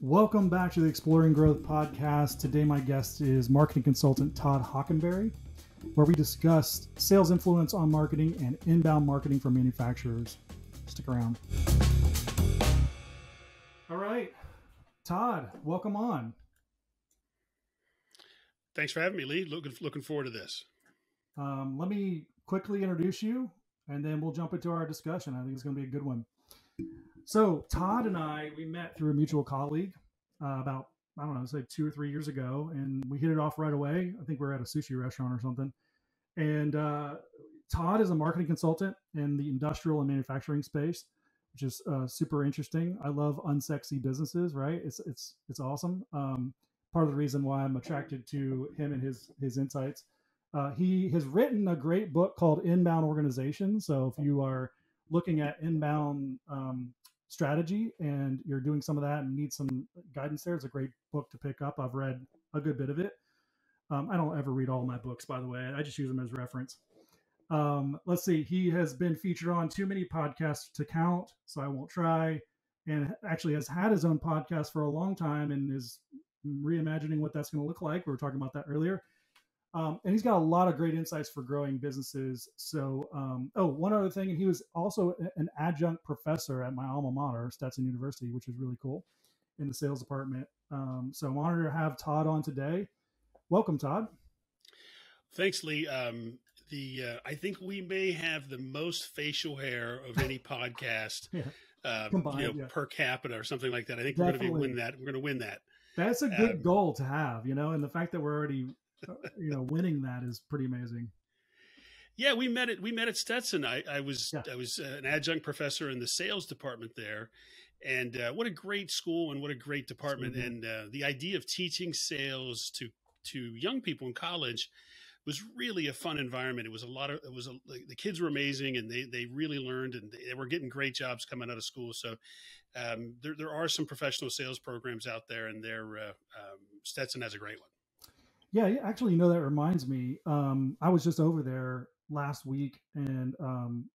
Welcome back to the Exploring Growth podcast. Today, my guest is marketing consultant Todd Hockenberry, where we discuss sales influence on marketing and inbound marketing for manufacturers. Stick around. All right, Todd, welcome on. Thanks for having me, Lee. Looking forward to this. Let me quickly introduce you, and then we'll jump into our discussion. I think it's going to be a good one. So Todd and I, we met through a mutual colleague about, I don't know, say 2 or 3 years ago, and we hit it off right away. I think we were at a sushi restaurant or something. And Todd is a marketing consultant in the industrial and manufacturing space, which is super interesting. I love unsexy businesses, right? It's awesome. Part of the reason why I'm attracted to him and his insights. He has written a great book called Inbound Organization. So if you are looking at inbound strategy and you're doing some of that and need some guidance there, it's a great book to pick up. I've read a good bit of it. I don't ever read all my books, by the way. I just use them as reference. Let's see. He has been featured on too many podcasts to count, so I won't try. And actually has had his own podcast for a long time and is reimagining what that's going to look like. We were talking about that earlier. And he's got a lot of great insights for growing businesses. So, one other thing, and he was also an adjunct professor at my alma mater, Stetson University, which is really cool, in the sales department. So I'm honored to have Todd on today. Welcome, Todd. Thanks, Lee. I think we may have the most facial hair of any podcast, Combined, per capita or something like that. I think Definitely. we're going to win that. That's a good goal to have, and the fact that we're already winning that is pretty amazing. Yeah, we met at Stetson. I was an adjunct professor in the sales department there, and what a great school and what a great department. Mm-hmm. And the idea of teaching sales to young people in college was really a fun environment. The kids were amazing, and they really learned, and they were getting great jobs coming out of school. So there are some professional sales programs out there, and Stetson has a great one. Yeah, actually, that reminds me. I was just over there last week, and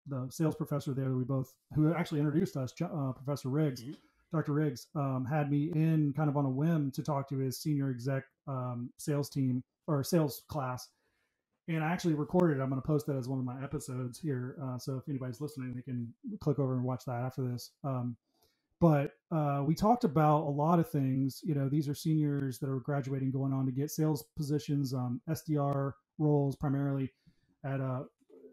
the sales professor there, who actually introduced us, Professor Riggs, mm-hmm. Dr. Riggs, had me in kind of on a whim to talk to his senior exec sales team or sales class. And I actually recorded it. I'm going to post that as one of my episodes here. So if anybody's listening, they can click over and watch that after this. But we talked about a lot of things. These are seniors that are graduating, going on to get sales positions, SDR roles primarily at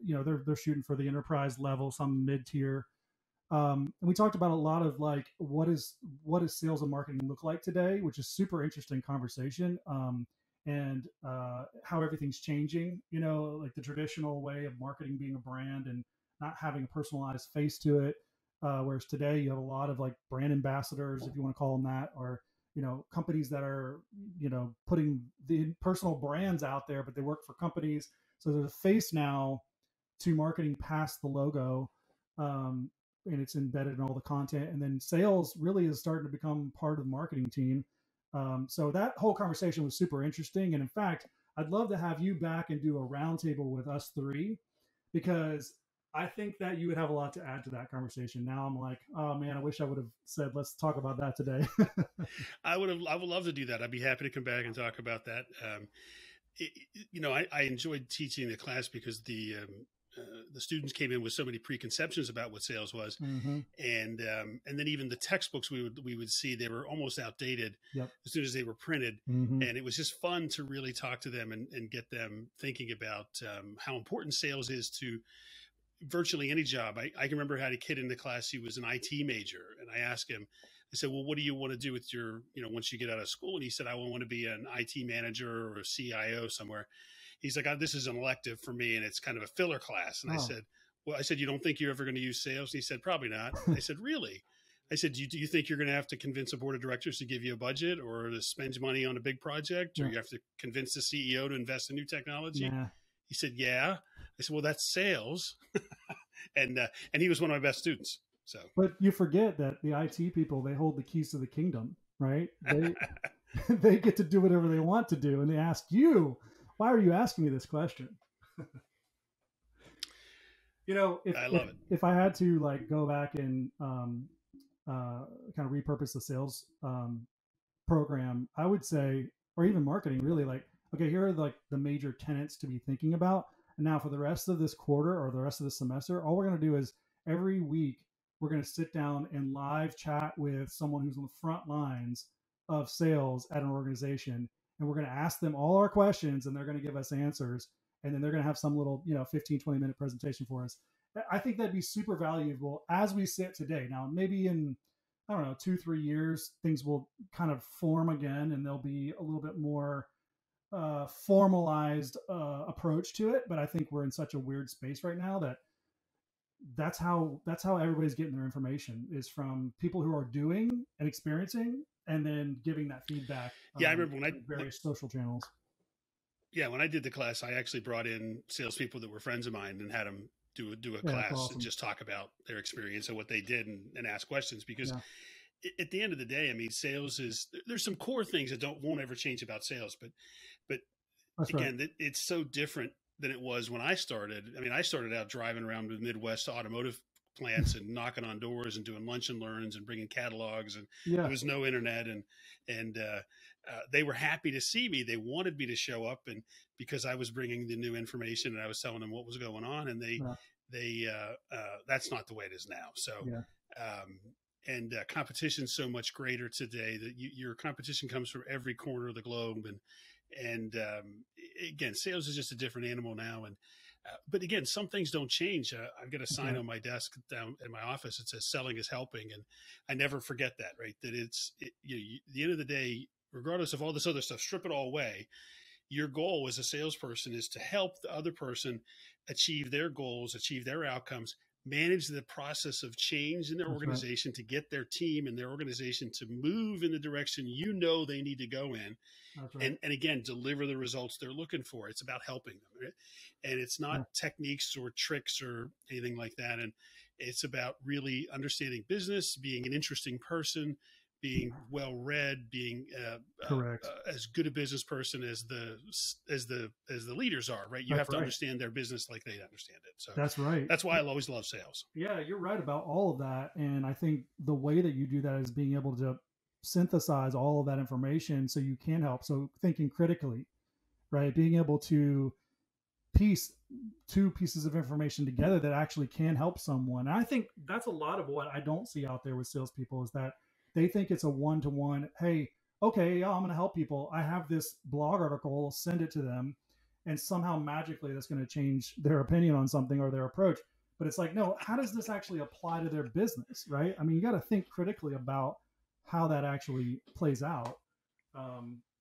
they're shooting for the enterprise level, some mid-tier. And we talked about a lot of like what is sales and marketing look like today, which is super interesting conversation. And how everything's changing, like the traditional way of marketing being a brand and not having a personalized face to it. Whereas today you have a lot of like brand ambassadors, if you want to call them that, or, companies that are, putting the personal brands out there, but they work for companies. So there's a face now to marketing past the logo, and it's embedded in all the content. And then sales really is starting to become part of the marketing team. So that whole conversation was super interesting. And in fact, I'd love to have you back and do a roundtable with us three, because I think that you would have a lot to add to that conversation. Now I'm like, oh man, I wish I would have said, let's talk about that today. I would love to do that. I'd be happy to come back and talk about that. I enjoyed teaching the class because the students came in with so many preconceptions about what sales was, mm-hmm. and then even the textbooks we would see, they were almost outdated as soon as they were printed, mm-hmm. and it was just fun to really talk to them and get them thinking about how important sales is to virtually any job. I can remember I had a kid in the class, he was an IT major, and I asked him, I said, well, what do you want to do with your, once you get out of school? And he said, I want to be an IT manager or a CIO somewhere. He's like, this is an elective for me, and it's kind of a filler class. And I said, you don't think you're ever going to use sales? And he said, probably not. I said, really? I said, do you think you're going to have to convince a board of directors to give you a budget or to spend money on a big project, or you have to convince the CEO to invest in new technology? Yeah. He said, yeah. I said, well, that's sales. and he was one of my best students. So, but you forget that the IT people, they hold the keys to the kingdom, right? They get to do whatever they want to do. And they ask you, why are you asking me this question? If I had to like go back and kind of repurpose the sales program, I would say, or even marketing, really, like, okay, here are like the major tenets to be thinking about. And now for the rest of this quarter or the rest of the semester, all we're going to do is every week we're going to sit down and live chat with someone who's on the front lines of sales at an organization, and we're going to ask them all our questions, and they're going to give us answers, and then they're going to have some little 15-20 minute presentation for us. I think that'd be super valuable as we sit today. Now maybe in, I don't know, 2-3 years things will kind of form again, and there'll be a little bit more formalized approach to it. But I think we're in such a weird space right now that that's how everybody's getting their information, is from people who are doing and experiencing, and then giving that feedback. Yeah, I remember when various social channels. Yeah, when I did the class, I actually brought in salespeople that were friends of mine and had them do a class awesome. and just talk about their experience and what they did, and ask questions, because at the end of the day, I mean, sales there's some core things that won't ever change about sales, but that's again, right. It's so different than it was when I started. I mean, I started out driving around the Midwest automotive plants and knocking on doors and doing lunch and learns and bringing catalogs, and there was no internet, and they were happy to see me. They wanted me to show up, and because I was bringing the new information and I was telling them what was going on, and they that's not the way it is now. So, competition's so much greater today that your competition comes from every corner of the globe, and again, sales is just a different animal now. And but again, some things don't change. I've got a sign on my desk down in my office. It says "Selling is helping," and I never forget that. Right, that at the end of the day, regardless of all this other stuff, strip it all away. Your goal as a salesperson is to help the other person achieve their goals, achieve their outcomes, manage the process of change in their organization to get their team and their organization to move in the direction they need to go in. And again, deliver the results they're looking for. It's about helping them. Right? And it's not techniques or tricks or anything like that. And it's about really understanding business, being an interesting person, being well-read, being as good a business person as the leaders are, right? You have to understand their business like they understand it. So that's right. That's why I'll always love sales. Yeah, you're right about all of that. And I think the way that you do that is being able to synthesize all of that information so you can help. So thinking critically, right? Being able to piece two pieces of information together that actually can help someone. And I think that's a lot of what I don't see out there with salespeople, is that they think it's a one-to-one. Hey, okay, I'm going to help people. I have this blog article, send it to them, and somehow magically that's going to change their opinion on something or their approach. But it's like, no, how does this actually apply to their business, right? I mean, you got to think critically about how that actually plays out.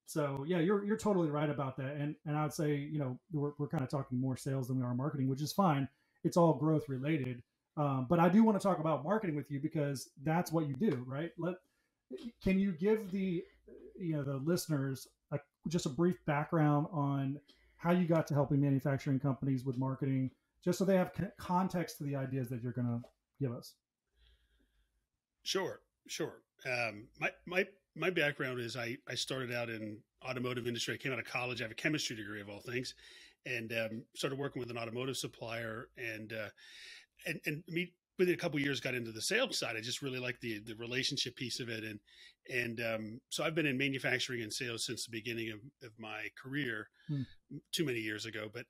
So yeah, you're totally right about that. And I would say, we're kind of talking more sales than we are marketing, which is fine. It's all growth related. But I do want to talk about marketing with you, because that's what you do, right? Can you give the listeners just a brief background on how you got to helping manufacturing companies with marketing, just so they have context to the ideas that you're going to give us? Sure. My background is I started out in automotive industry. I came out of college. I have a chemistry degree of all things, and started working with an automotive supplier, and me within a couple of years got into the sales side. I just really liked the relationship piece of it, and so I've been in manufacturing and sales since the beginning of my career, too many years ago, but.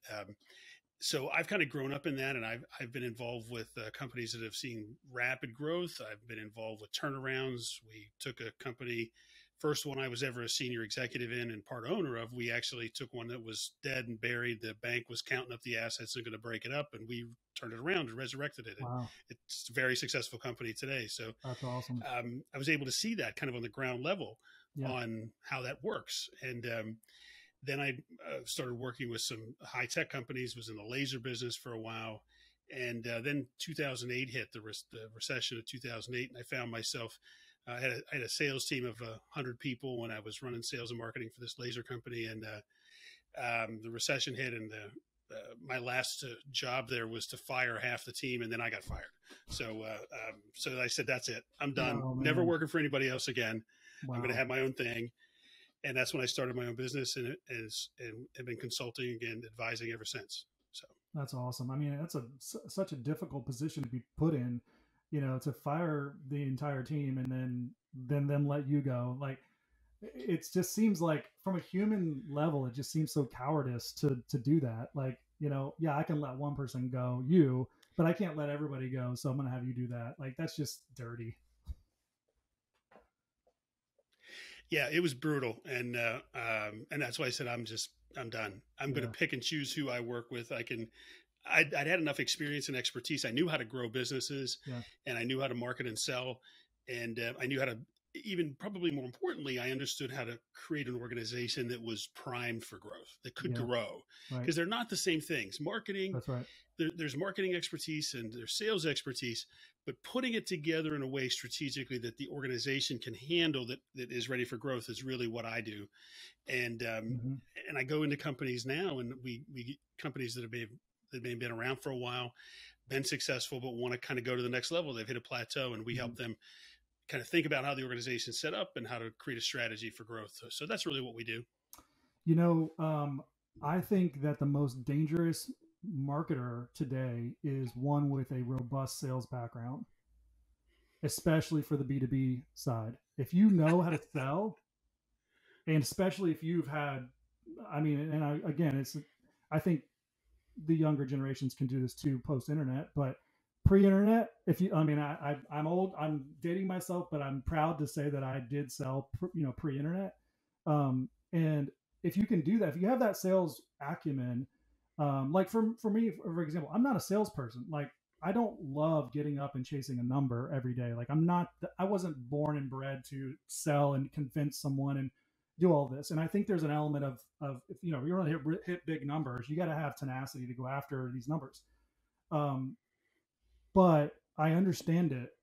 So I've kind of grown up in that, and I've been involved with companies that have seen rapid growth. I've been involved with turnarounds. We took a company, first one I was ever a senior executive in and part owner of. We actually took one that was dead and buried. The bank was counting up the assets and going to break it up, and we turned it around and resurrected it. Wow. It's a very successful company today. So that's awesome. I was able to see that kind of on the ground level on how that works. And then I started working with some high-tech companies, was in the laser business for a while. And then 2008 hit, the recession of 2008, and I found myself, I had a sales team of 100 people when I was running sales and marketing for this laser company. And the recession hit, and my last job there was to fire half the team, and then I got fired. So I said, that's it. I'm done. Oh, never working for anybody else again. Wow. I'm going to have my own thing. And that's when I started my own business, and have been consulting and advising ever since. So that's awesome. I mean, that's such a difficult position to be put in, to fire the entire team and then them let you go. Like, it just seems like from a human level, it just seems so cowardice to do that. Like, yeah, I can let one person go, but I can't let everybody go. So I'm going to have you do that. Like, that's just dirty. Yeah, it was brutal. And that's why I said, I'm done. I'm going to pick and choose who I work with. I'd had enough experience and expertise. I knew how to grow businesses, and I knew how to market and sell. And I knew how to, even probably more importantly, I understood how to create an organization that was primed for growth, that could grow, because they're not the same things. Marketing, that's right. There's marketing expertise and there's sales expertise, but putting it together in a way strategically that the organization can handle that is ready for growth is really what I do. And and I go into companies now, and we companies that may have been around for a while, been successful, but want to kind of go to the next level. They've hit a plateau, and we help them kind of think about how the organization is set up and how to create a strategy for growth. So that's really what we do. I think that the most dangerous marketer today is one with a robust sales background, especially for the B2B side. If you know how to sell, and especially if you've had, I think the younger generations can do this too post-internet, but pre-internet, I'm old, I'm dating myself, but I'm proud to say that I did sell, pre-internet. And if you can do that, if you have that sales acumen, like for me, for example, I'm not a salesperson. Like, I don't love getting up and chasing a number every day. Like, I wasn't born and bred to sell and convince someone and do all this. And I think there's an element of if you're going to hit big numbers, you got to have tenacity to go after these numbers. But I understand it,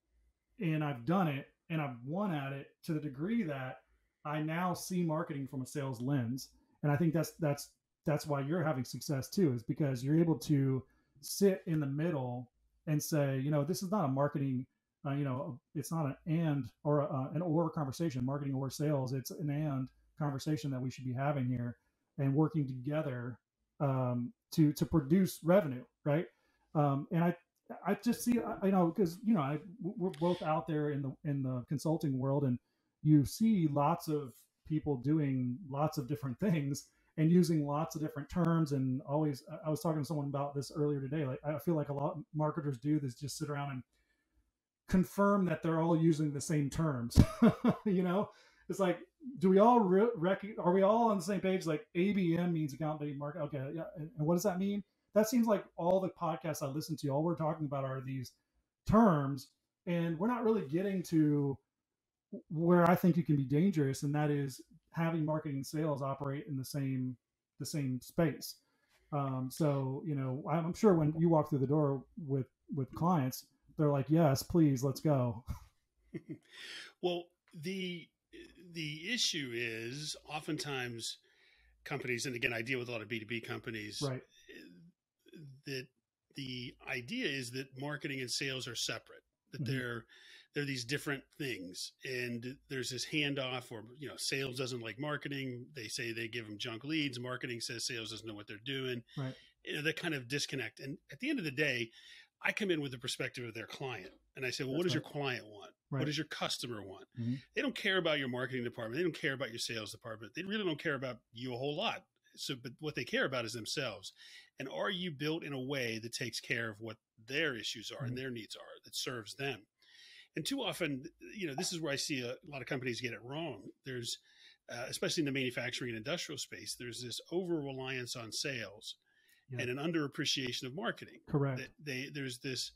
and I've done it, and I've won at it to the degree that I now see marketing from a sales lens. And I think that's why you're having success too, is because you're able to sit in the middle and say, this is not a marketing, it's not an and or an or conversation, marketing or sales. It's an and conversation that we should be having here and working together to produce revenue, right? And I just see, because we're both out there in the consulting world, and you see lots of people doing lots of different things and using lots of different terms. And always, I was talking to someone about this earlier today. Like, I feel like a lot of marketers do this, just sit around and confirm that they're all using the same terms. It's like, do we all are we all on the same page? Like, ABM means account-based market. Okay, yeah, and what does that mean? That seems like all the podcasts I listen to, all we're talking about are these terms, and we're not really getting to where I think you can be dangerous, and that is having marketing and sales operate in the same space. So I'm sure when you walk through the door with clients, they're like, yes, please, let's go. Well, the issue is oftentimes companies, and again, I deal with a lot of B2B companies, right, that the idea is that marketing and sales are separate, that they're these different things. And there's this handoff, or, sales doesn't like marketing. They say they give them junk leads. Marketing says sales doesn't know what they're doing. Right. That kind of disconnect. And at the end of the day, I come in with the perspective of their client. And I say, well, what does your client want? Right. What does your customer want? They don't care about your marketing department. They don't care about your sales department. They really don't care about you a whole lot. So, but what they care about is themselves. And are you built in a way that takes care of what their issues are and their needs are, that serves them? And too often, this is where I see a lot of companies get it wrong. There's, especially in the manufacturing and industrial space, there's this over-reliance on sales and an underappreciation of marketing. Correct. There's this,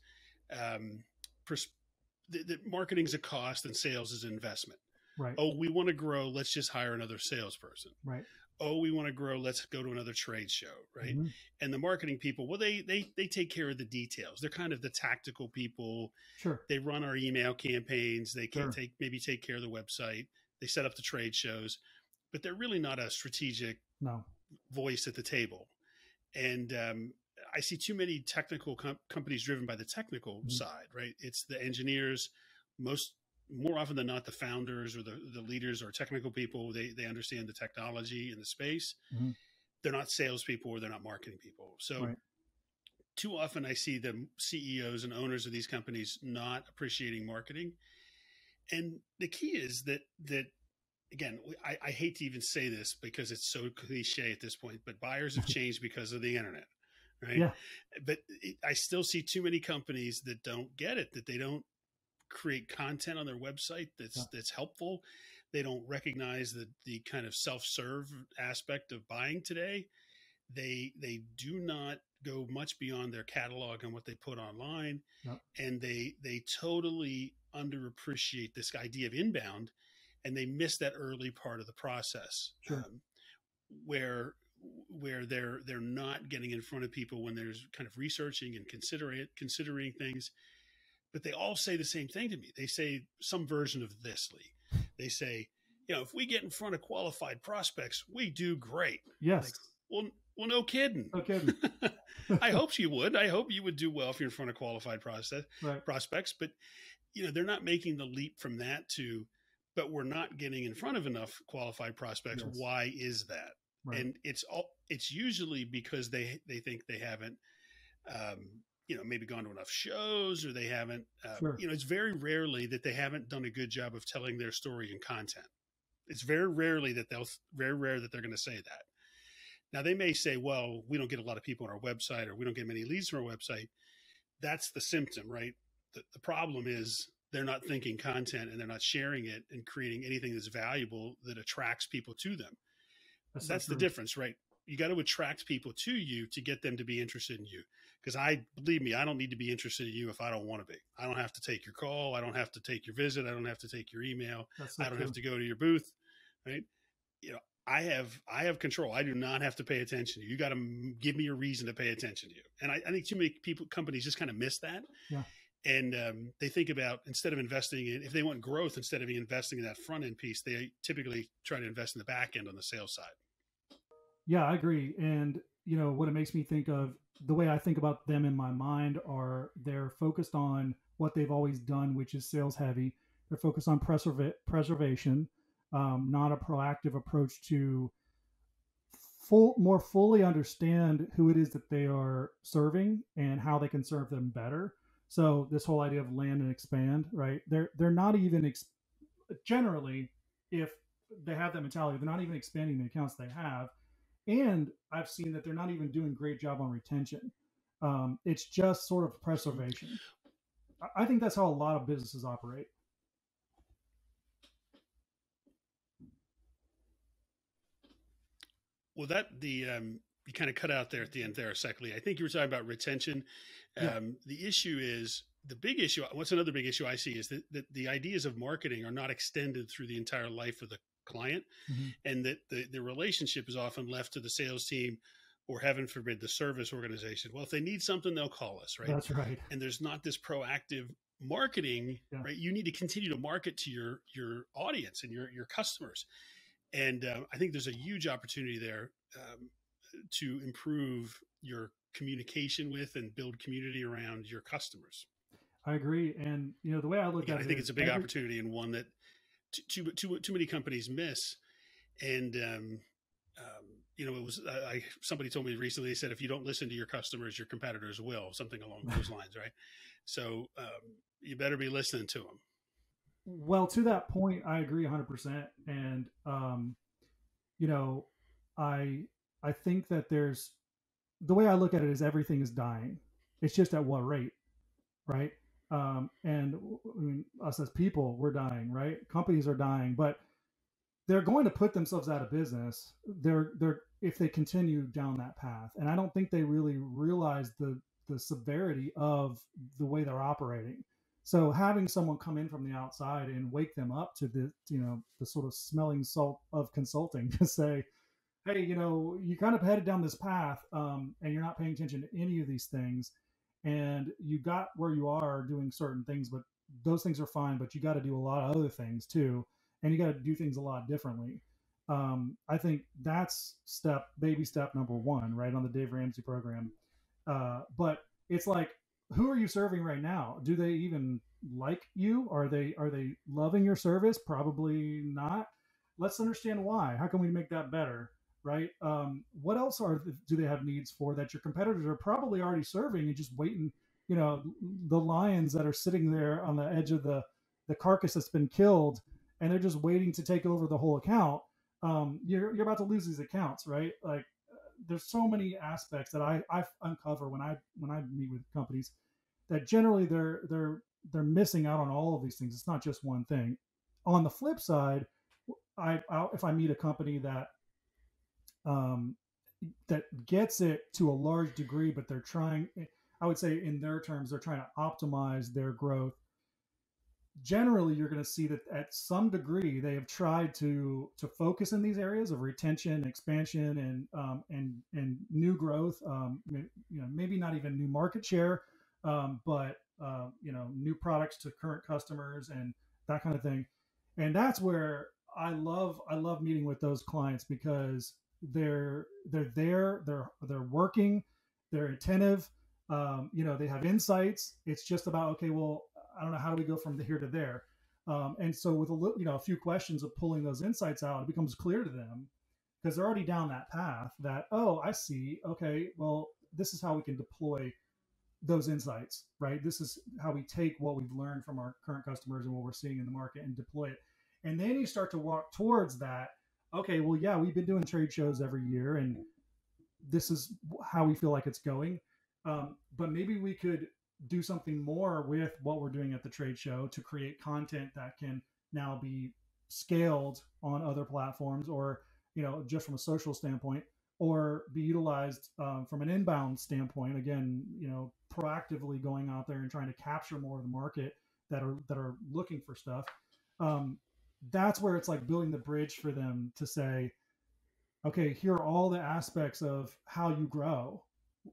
that marketing's a cost and sales is an investment. Right. Oh, we want to grow. Let's just hire another salesperson. Right. Oh, we want to grow. Let's go to another trade show. Right. And the marketing people, well, they take care of the details. They're kind of the tactical people. Sure. They run our email campaigns. They can maybe take care of the website. They set up the trade shows, but they're really not a strategic voice at the table. And I see too many technical companies driven by the technical side, right? It's the engineers, more often than not, the founders or the leaders or technical people. They understand the technology and the space. They're not salespeople, or they're not marketing people. So too often I see the CEOs and owners of these companies not appreciating marketing. And the key is that again, I hate to even say this because it's so cliche at this point, but buyers have changed because of the internet, right? Yeah. But I still see too many companies that don't get it, that they don't create content on their website that's helpful. They don't recognize the kind of self-serve aspect of buying today. They do not go much beyond their catalog and what they put online, and they totally underappreciate this idea of inbound, and they miss that early part of the process, where they're not getting in front of people when there's kind of researching and considering things. But they all say the same thing to me. They say some version of this, Lee. They say, if we get in front of qualified prospects, we do great. Yes. Like, well, no kidding. No kidding. I hope you would. I hope you would do well if you're in front of qualified prospects. But, they're not making the leap from that to, but we're not getting in front of enough qualified prospects. Yes. Why is that? Right. And it's usually because they think they haven't, maybe gone to enough shows, or they haven't, it's very rarely that they haven't done a good job of telling their story and content. It's very rare that they're going to say that. Now, they may say, well, we don't get a lot of people on our website, or we don't get many leads from our website. That's the symptom, right? The problem is they're not thinking content, and they're not sharing it and creating anything that's valuable that attracts people to them. That's the difference, right? You got to attract people to you to get them to be interested in you. Because believe me, I don't need to be interested in you if I don't want to be. I don't have to take your call. I don't have to take your visit. I don't have to take your email. I don't have to go to your booth, right? I have control. I do not have to pay attention to you. You got to give me a reason to pay attention to you. And I think too many companies just kind of miss that. Yeah. And they think about, instead of investing in, if they want growth, instead of investing in that front end piece, they typically try to invest in the back end on the sales side. Yeah, I agree. And what it makes me think of, the way I think about them in my mind are, they're focused on what they've always done, which is sales heavy. They're focused on preservation, not a proactive approach to more fully understand who it is that they are serving and how they can serve them better. So this whole idea of land and expand, right? They're not even generally, if they have that mentality, they're not even expanding the accounts they have. And I've seen that they're not even doing a great job on retention. It's just sort of preservation. I think that's how a lot of businesses operate. Well, you kind of cut out there at the end there, secondly. I think you were talking about retention. The issue is, what's another big issue I see is that the ideas of marketing are not extended through the entire life of the client, and that the relationship is often left to the sales team, or heaven forbid, the service organization. Well, if they need something, they'll call us, right? That's right. And there's not this proactive marketing, right? You need to continue to market to your audience and your customers. And I think there's a huge opportunity there to improve your communication with and build community around your customers. I agree. And, the way I look at it, I think it's a big opportunity, and one that too many companies miss. And, it was, somebody told me recently, they said, if you don't listen to your customers, your competitors will, something along those lines. Right. So you better be listening to them. Well, to that point, I agree 100%. And, I think that the way I look at it is, everything is dying. It's just at what rate, right? And I mean, us as people, we're dying, right? Companies are dying, but they're going to put themselves out of business. If they continue down that path. And I don't think they really realize the severity of the way they're operating. So having someone come in from the outside and wake them up to the sort of smelling salt of consulting, to say, hey, you kind of headed down this path, and you're not paying attention to any of these things, and you got where you are doing certain things, but those things are fine, but you got to do a lot of other things too, and you got to do things a lot differently. I think that's baby step number one, right, on the Dave Ramsey program. But it's like, who are you serving right now? Do they even like you? Are they loving your service? Probably not. Let's understand why. How can we make that better? Right? What else do they have needs for that your competitors are probably already serving, and just waiting? The lions that are sitting there on the edge of the carcass that's been killed, and they're just waiting to take over the whole account, you're about to lose these accounts, right? Like there's so many aspects that I uncover when I meet with companies that generally they're missing out on all of these things. It's not just one thing. On the flip side, if I meet a company um, that gets it to a large degree, but they're trying, I would say in their terms, they're trying to optimize their growth. Generally, you're going to see that at some degree they have tried to focus in these areas of retention, expansion, and new growth. Maybe not even new market share, but new products to current customers and that kind of thing. And that's where I love meeting with those clients, because they're there, they're working, they're attentive. They have insights. It's just about, okay, well, I don't know, how do we go from here to there? And so with a few questions of pulling those insights out, it becomes clear to them, because they're already down that path that, oh, I see. Okay, well, this is how we can deploy those insights, right? This is how we take what we've learned from our current customers and what we're seeing in the market and deploy it. And then you start to walk towards that. Okay, well, yeah, we've been doing trade shows every year, and this is how we feel like it's going. But maybe we could do something more with what we're doing at the trade show to create content that can now be scaled on other platforms, or just from a social standpoint, or be utilized from an inbound standpoint. Again, proactively going out there and trying to capture more of the market that are looking for stuff. That's where it's like building the bridge for them to say, okay, here are all the aspects of how you grow.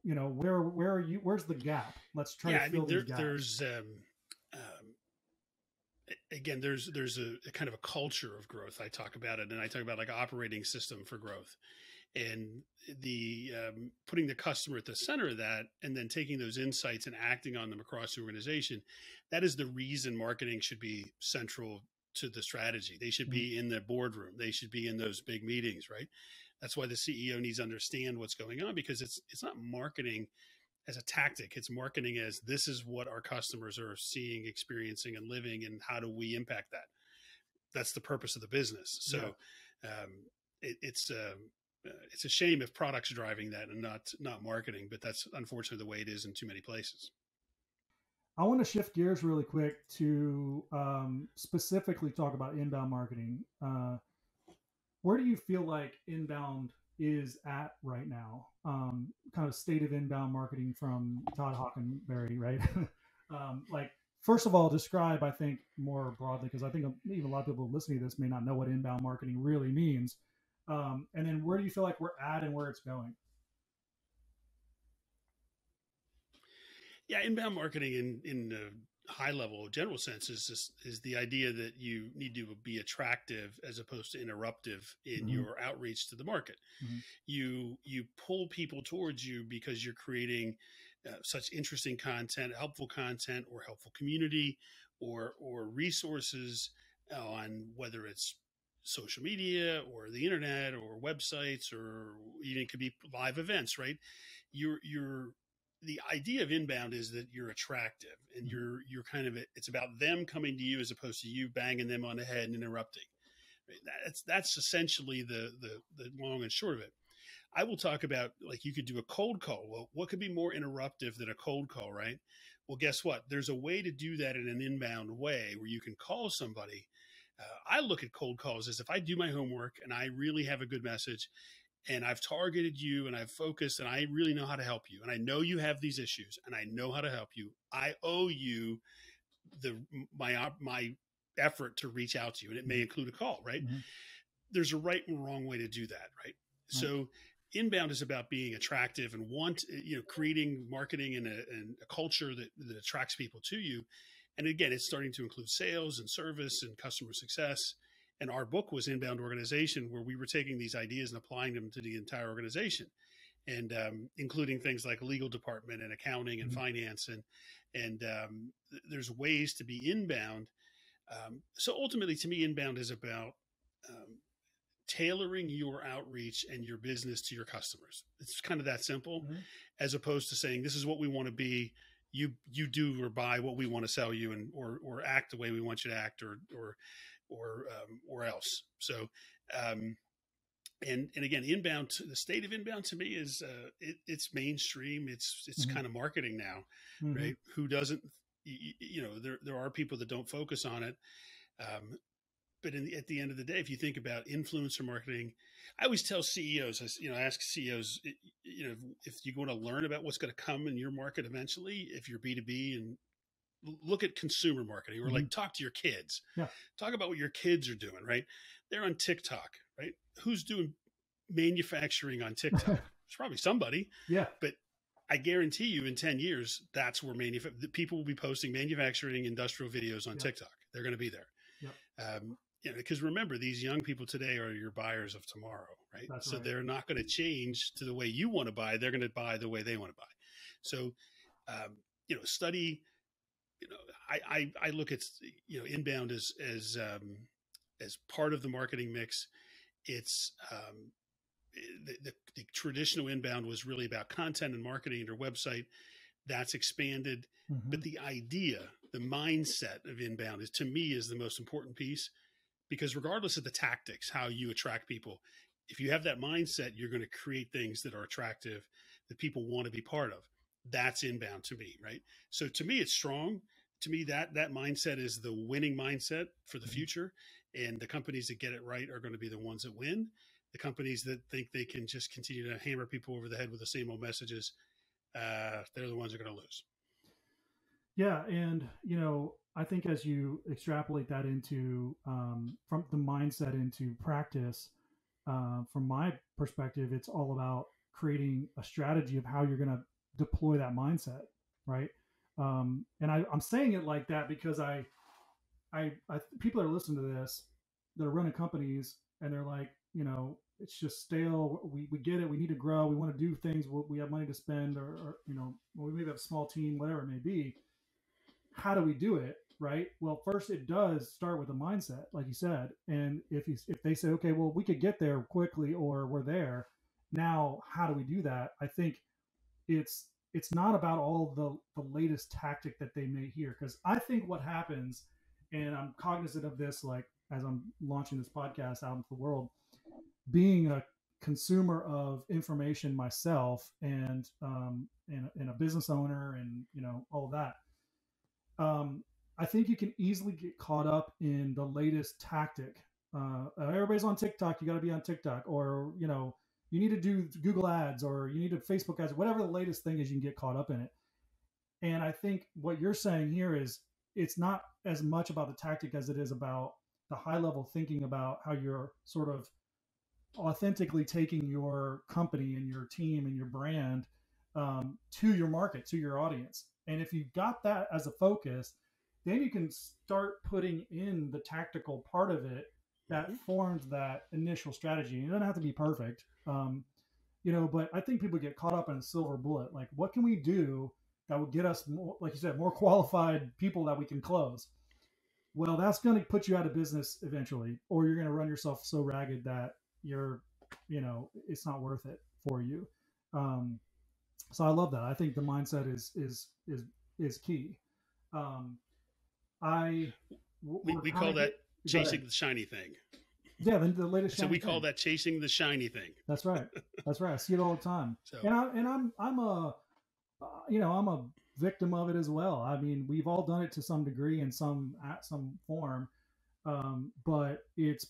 Where are you? Where's the gap? Let's try to fill these gaps. There's a kind of a culture of growth. I talk about it, and I talk about like operating system for growth, and the putting the customer at the center of that, and then taking those insights and acting on them across the organization. That is the reason marketing should be central to the strategy. They should be in the boardroom. They should be in those big meetings, right? That's why the CEO needs to understand what's going on, because it's not marketing as a tactic. It's marketing as, this is what our customers are seeing, experiencing, and living, and how do we impact that? That's the purpose of the business. So it's a shame if product's driving that and not marketing, but that's unfortunately the way it is in too many places. I want to shift gears really quick to specifically talk about inbound marketing. Where do you feel like inbound is at right now? Kind of state of inbound marketing from Todd Hockenberry, right? First of all, describe, I think, more broadly, because I think even a lot of people listening to this may not know what inbound marketing really means. And then where do you feel like we're at and where it's going? Yeah, inbound marketing in a high level, general sense is the idea that you need to be attractive as opposed to interruptive in your outreach to the market. You pull people towards you because you're creating such interesting content, helpful content, or helpful community, or resources on whether it's social media or the internet or websites, or even it could be live events, right? The idea of inbound is that you're attractive, and you're kind of, it's about them coming to you as opposed to you banging them on the head and interrupting. That's essentially the long and short of it. I will talk about, like, you could do a cold call. Well, what could be more interruptive than a cold call, right? Well, guess what? There's a way to do that in an inbound way where you can call somebody. I look at cold calls as, if I do my homework and I really have a good message, and I've targeted you, and I've focused, and I really know how to help you, and I know you have these issues, and I know how to help you, I owe you my effort to reach out to you, and it may include a call, right? There's a right and wrong way to do that, right? So inbound is about being attractive and creating marketing and a culture that attracts people to you. And again, it's starting to include sales and service and customer success. And our book was Inbound Organization, where we were taking these ideas and applying them to the entire organization, and including things like legal department and accounting and finance. And there's ways to be inbound. So ultimately, to me, inbound is about tailoring your outreach and your business to your customers. It's kind of that simple, as opposed to saying, this is what we want to be. You do or buy what we want to sell you, and or act the way we want you to act, or or else. So, and again, inbound, the state of inbound to me is it's mainstream. It's Mm-hmm. kind of marketing now, Mm-hmm. right? Who doesn't, there are people that don't focus on it. But at the end of the day, if you think about influencer marketing, I always tell CEOs, I ask CEOs, if you want to learn about what's going to come in your market eventually, if you're B2B, and look at consumer marketing, or like talk to your kids, talk about what your kids are doing, right? They're on TikTok, right? Who's doing manufacturing on TikTok? It's probably somebody, but I guarantee you in 10 years, that's where people will be posting manufacturing industrial videos on TikTok. They're going to be there. Because remember, these young people today are your buyers of tomorrow, right? That's so right. They're not going to change to the way you want to buy. They're going to buy the way they want to buy. So, study, I look at, inbound as part of the marketing mix. It's, the traditional inbound was really about content and marketing and your website. That's expanded. But the idea, the mindset of inbound to me is the most important piece, because regardless of the tactics, how you attract people, if you have that mindset, you're going to create things that are attractive, that people want to be part of. That's inbound to me, right? So to me, it's strong. To me, that mindset is the winning mindset for the future. And the companies that get it right are going to be the ones that win. The companies that think they can just continue to hammer people over the head with the same old messages, they're the ones that are going to lose. Yeah. And, I think as you extrapolate that into, from the mindset into practice, from my perspective, it's all about creating a strategy of how you're going to deploy that mindset. Right. And I'm saying it like that because I people that are listening to this, that are running companies, and they're like, it's just stale. We get it. We need to grow. We want to do things. We have money to spend, or we maybe have a small team, whatever it may be. How do we do it? Right. Well, first it does start with a mindset, like you said. And if they say, okay, well, we could get there quickly, or we're there now, how do we do that? I think it's not about all the latest tactic that they may hear. Because I think what happens, and I'm cognizant of this, like as I'm launching this podcast out into the world, being a consumer of information myself, and a business owner, and all of that. I think you can easily get caught up in the latest tactic. Everybody's on TikTok. You got to be on TikTok, or you need to do Google ads, or you need to Facebook ads, whatever the latest thing is. You can get caught up in it. And I think what you're saying here is it's not as much about the tactic as it is about the high level thinking about how you're sort of authentically taking your company and your team and your brand to your market, to your audience. And if you've got that as a focus, then you can start putting in the tactical part of it that forms that initial strategy. It doesn't have to be perfect, but I think people get caught up in a silver bullet. Like, what can we do that will get us more, like you said, more qualified people that we can close? Well, that's going to put you out of business eventually, or you're going to run yourself so ragged that it's not worth it for you. So I love that. I think the mindset is key. We call that chasing the shiny thing. Yeah, the latest. So we call that chasing the shiny thing. That's right. That's right. I see it all the time. So, I'm a victim of it as well. I mean, we've all done it to some degree in some form, but it's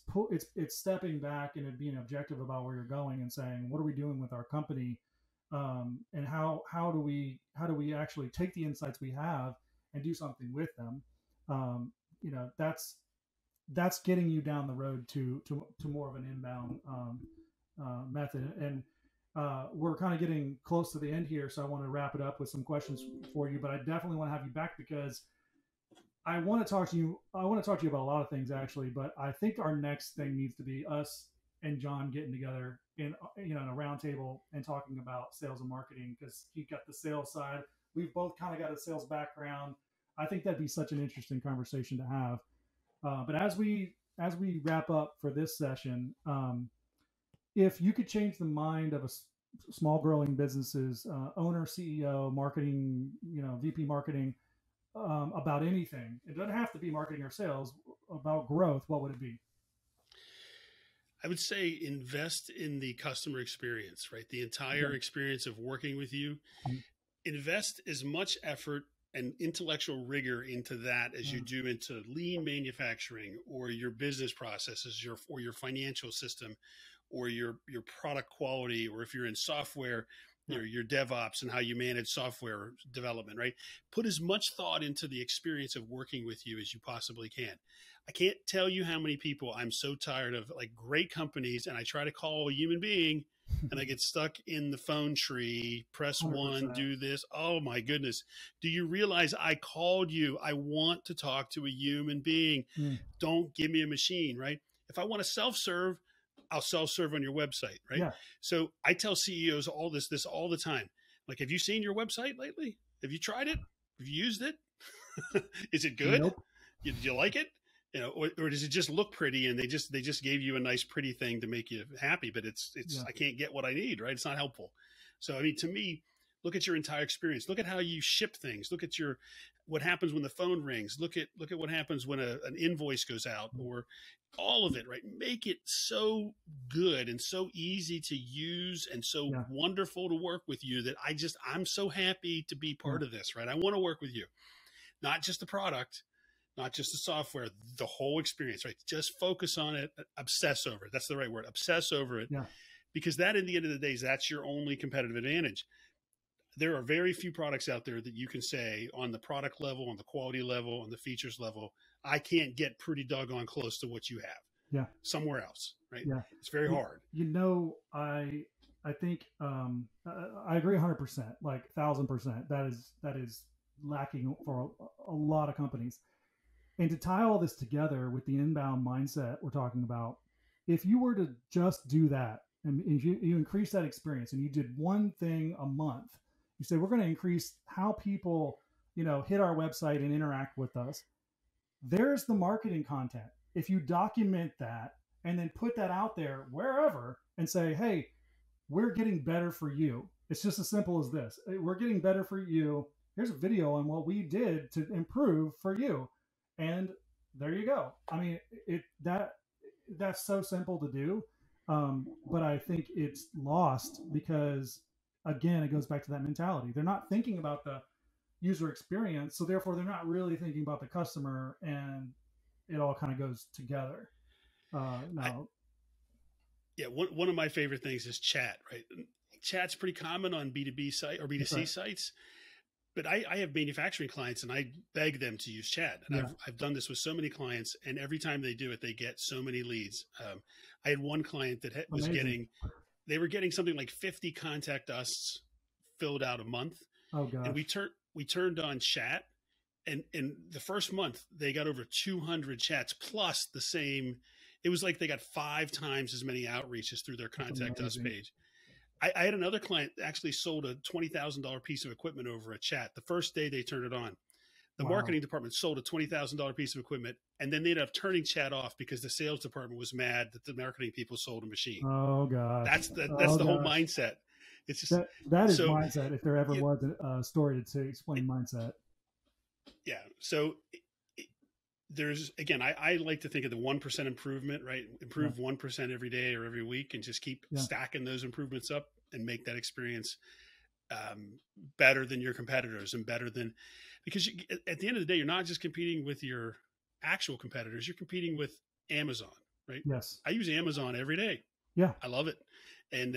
stepping back and being objective about where you're going and saying, what are we doing with our company, and how do we actually take the insights we have and do something with them. That's getting you down the road to more of an inbound method. And we're kind of getting close to the end here, so I want to wrap it up with some questions for you. But I definitely want to have you back, because I want to talk to you about a lot of things, actually. But I think our next thing needs to be us and John getting together in a round table and talking about sales and marketing, because he got the sales side. We've both kind of got a sales background. I think that'd be such an interesting conversation to have. But as we wrap up for this session, if you could change the mind of a small growing business's owner, CEO, marketing, VP marketing, about anything, it doesn't have to be marketing or sales, about growth, what would it be? I would say invest in the customer experience, right? The entire experience of working with you. Invest as much effort and intellectual rigor into that as you do into lean manufacturing or your business processes, or your financial system, or your product quality, or if you're in software, your DevOps and how you manage software development, right? Put as much thought into the experience of working with you as you possibly can. I can't tell you how many people I'm so tired of, like great companies, and I try to call a human being and I get stuck in the phone tree, press 1, do this. Oh my goodness. Do you realize I called you? I want to talk to a human being. Don't give me a machine, right? If I want to self-serve, I'll self-serve on your website, right? Yeah. So I tell CEOs all this all the time. Like, have you seen your website lately? Have you tried it? Have you used it? Is it good? Nope. Do you like it? You know, or does it just look pretty and they just gave you a nice pretty thing to make you happy, but it's I can't get what I need, right? It's not helpful. So I mean, to me, look at your entire experience. Look at how you ship things. Look at what happens when the phone rings. Look at what happens when an invoice goes out, or all of it, right? Make it so good and so easy to use and so wonderful to work with you that I'm so happy to be part of this, right? I want to work with you, not just the product, not just the software, the whole experience, right? Just focus on it, obsess over it. That's the right word, obsess over it. Yeah. Because that, in the end of the day, that's your only competitive advantage. There are very few products out there that you can say on the product level, on the quality level, on the features level, I can't get pretty doggone close to what you have somewhere else, right? Yeah. It's very hard. You know, I think I agree 100%, like 1,000%. That is lacking for a lot of companies. And to tie all this together with the inbound mindset we're talking about, if you were to just do that, and if you increase that experience and you did one thing a month, you say, we're going to increase how people, hit our website and interact with us. There's the marketing content. If you document that and then put that out there wherever and say, hey, we're getting better for you. It's just as simple as this. We're getting better for you. Here's a video on what we did to improve for you. And there you go. I mean, that's so simple to do. But I think it's lost because, again, it goes back to that mentality. They're not thinking about the user experience. So therefore, they're not really thinking about the customer, and it all kind of goes together. Now. One of my favorite things is chat, right? Chat's pretty common on B2B site or B2C sites. But I have manufacturing clients and I beg them to use chat. And I've done this with so many clients, and every time they do it, they get so many leads. I had one client that was they were getting something like 50 contact us filled out a month. Oh gosh. And we turned on chat, and in the first month they got over 200 chats plus the same. It was like they got 5 times as many outreaches through their contact us page. I had another client actually sold a $20,000 piece of equipment over a chat. The first day they turned it on, the marketing department sold a $20,000 piece of equipment, and then they ended up turning chat off because the sales department was mad that the marketing people sold a machine. Oh gosh. That's the whole mindset. It's just that is mindset. If there ever was a story to explain mindset. Yeah. So there's, again, I like to think of the 1% improvement, right? Improve 1% every day or every week, and just keep stacking those improvements up and make that experience better than your competitors, and better than, because at the end of the day, you're not just competing with your actual competitors, you're competing with Amazon, right? Yes. I use Amazon every day. Yeah. I love it. And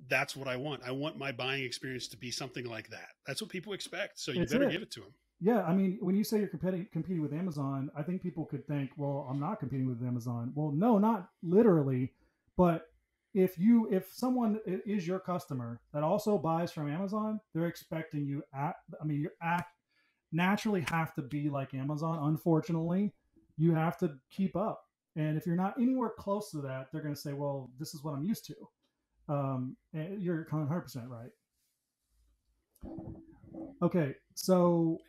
that's what I want. I want my buying experience to be something like that. That's what people expect. So you better give it to them. Yeah, I mean, when you say you're competing with Amazon, I think people could think, well, I'm not competing with Amazon. Well, no, not literally. But if someone is your customer that also buys from Amazon, they're expecting you naturally have to be like Amazon. Unfortunately, you have to keep up. And if you're not anywhere close to that, they're going to say, well, this is what I'm used to. And you're 100% right. Okay, so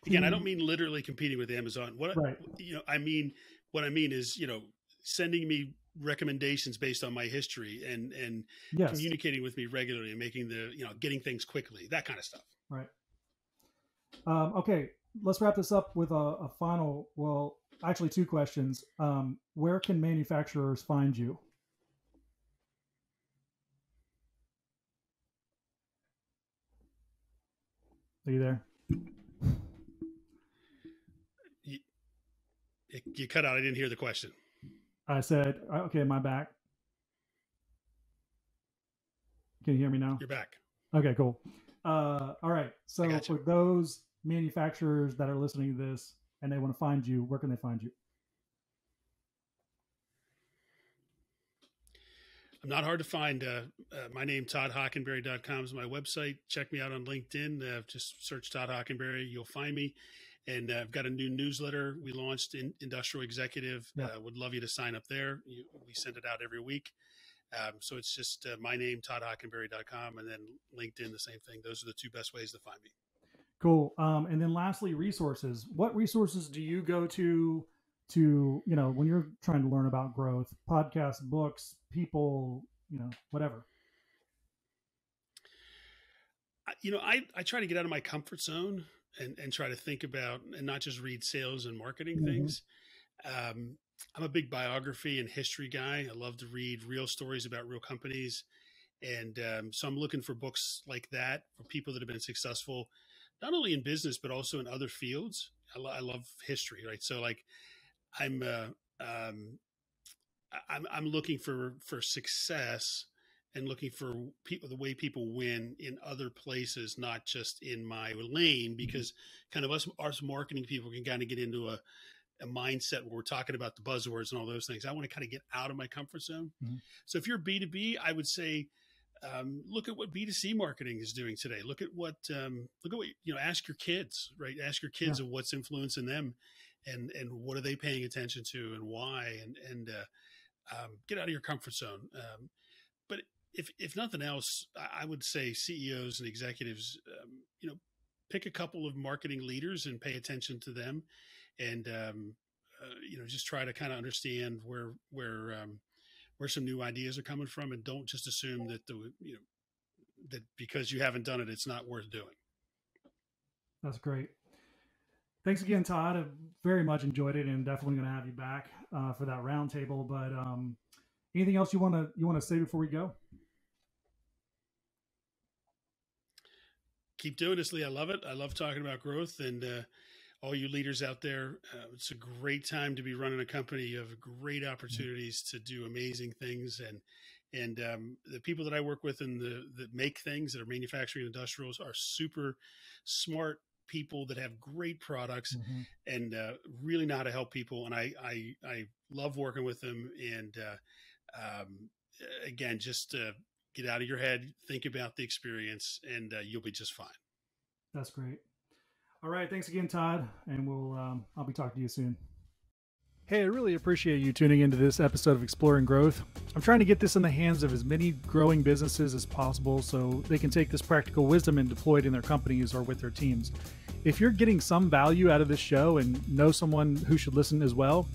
again, I don't mean literally competing with Amazon. What I mean is, sending me recommendations based on my history and communicating with me regularly and making getting things quickly, that kind of stuff. Right. Okay, let's wrap this up with a final, well, actually 2 questions. Where can manufacturers find you? Are you there? You cut out. I didn't hear the question. I said, okay, am I back? Can you hear me now? You're back. Okay, cool. All right. So for those manufacturers that are listening to this and they want to find you, where can they find you? I'm not hard to find. My name, toddhockenberry.com, is my website. Check me out on LinkedIn. Just search Todd Hockenberry. You'll find me. And I've got a new newsletter we launched in Industrial Executive. Would love you to sign up there. We send it out every week. So it's just my name, toddhockenberry.com, and then LinkedIn, the same thing. Those are the 2 best ways to find me. Cool. And then lastly, resources. What resources do you go to, when you're trying to learn about growth? Podcasts, books, people, whatever. I try to get out of my comfort zone and try to think about and not just read sales and marketing things. I'm a big biography and history guy. I love to read real stories about real companies. And so I'm looking for books like that for people that have been successful, not only in business, but also in other fields. I love history, right? So like I'm looking for success and looking for people, the way people win in other places, not just in my lane, because kind of us marketing people can kind of get into a mindset where we're talking about the buzzwords and all those things. I want to kind of get out of my comfort zone. So if you're B2B, I would say, look at what B2C marketing is doing today. Look at what, ask your kids, right? Ask your kids of what's influencing them and what are they paying attention to and why, and get out of your comfort zone. But if nothing else, I would say CEOs and executives, pick a couple of marketing leaders and pay attention to them. And, just try to kind of understand where some new ideas are coming from, and don't just assume that that because you haven't done it, it's not worth doing. That's great. Thanks again, Todd. I very much enjoyed it, and definitely going to have you back for that roundtable. But anything else you want to say before we go? Keep doing this, Lee. I love it. I love talking about growth, and all you leaders out there, it's a great time to be running a company. You have great opportunities to do amazing things. And the people that I work with and that make things that are manufacturing industrials are super smart people that have great products and really know how to help people. And I love working with them. And again, just get out of your head, think about the experience, and you'll be just fine. That's great. All right. Thanks again, Todd. And I'll be talking to you soon. Hey, I really appreciate you tuning into this episode of Exploring Growth. I'm trying to get this in the hands of as many growing businesses as possible so they can take this practical wisdom and deploy it in their companies or with their teams. If you're getting some value out of this show and know someone who should listen as well,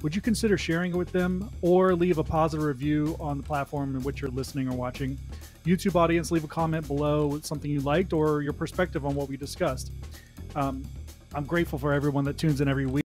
would you consider sharing it with them or leave a positive review on the platform in which you're listening or watching? YouTube audience, leave a comment below with something you liked or your perspective on what we discussed. I'm grateful for everyone that tunes in every week.